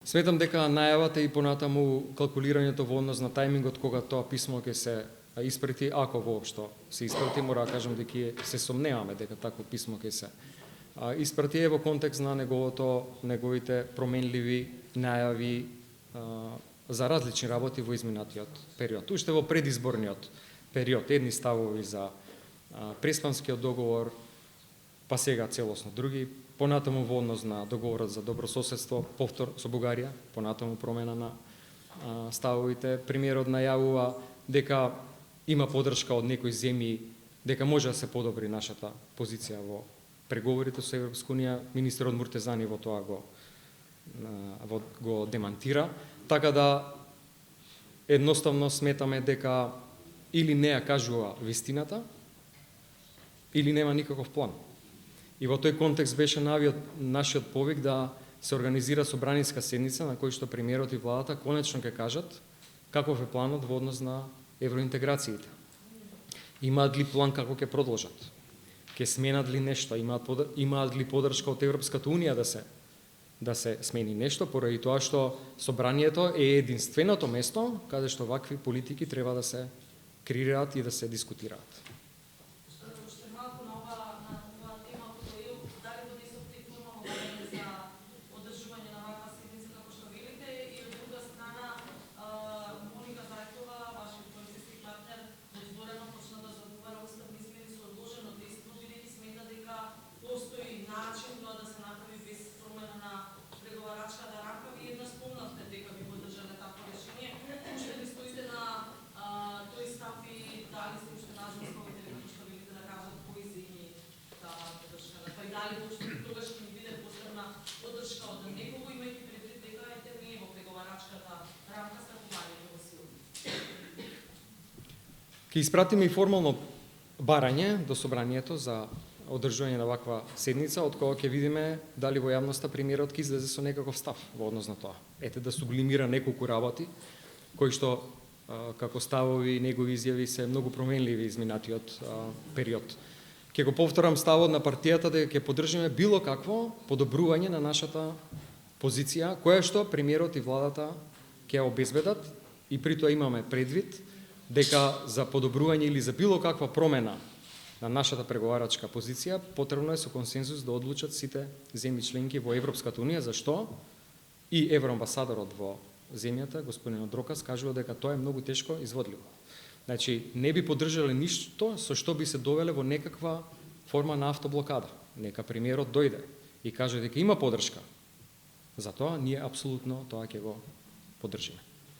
Сметам дека најавата и понатаму калкулирањето во однос на тајмингот кога тоа писмо ќе се испрати, ако воопшто се испрати, мора да кажам дека се сомневаме дека такво писмо ќе се испрати е во контекст на неговите променливи најави за различни работи во изминатиот период. Уште во предизборниот период, едни ставови за Преспанскиот договор, па сега целосно други, понатаму во однос на договорот за добрососедство, повтор со Бугарија, понатаму промена на ставовите. Премиерот најавува дека има подршка од некои земји, дека може да се подобри нашата позиција во преговорите со Европска унија. Министерот Муртезани во тоа го демантира, така да едноставно сметаме дека или не ја кажува вистината, или нема никаков план. И во тој контекст беше нашиот повик да се организира собранинска седница на кој што премиерот и владата конечно ќе кажат каков е планот во однос на евроинтеграциите. Имаат ли план како ќе продолжат? Ќе сменат ли нешто? Имаат ли подршка од Европската унија да се смени нешто, поради тоа што собранието е единственото место каде што вакви политики треба да се креираат и да се дискутираат. Ќе испратиме и формално барање до собранието за одржување на ваква седница, од кога ќе видиме дали во јавноста премиерот ќе излезе со некаков став во однос на тоа. Ете да сублимира неколку работи, кои што како ставови и негови изјави се многу променливи изминатиот период. Ќе го повторам ставот на партијата дека ќе поддржиме било какво подобрување на нашата позиција, која што премиерот и владата ќе обезбедат, и при тоа имаме предвид дека за подобрување или за било каква промена на нашата преговарачка позиција потребно е со консензус да одлучат сите земји членки во Европската унија, зашто и евроамбасадорот во земјата, господин Одрокас, кажува дека тоа е многу тешко изводливо. Значи, не би поддржале ништо со што би се довеле во некаква форма на автоблокада. Нека премиерот дојде и каже дека има поддршка. Затоа ние апсолутно тоа ќе го поддржиме.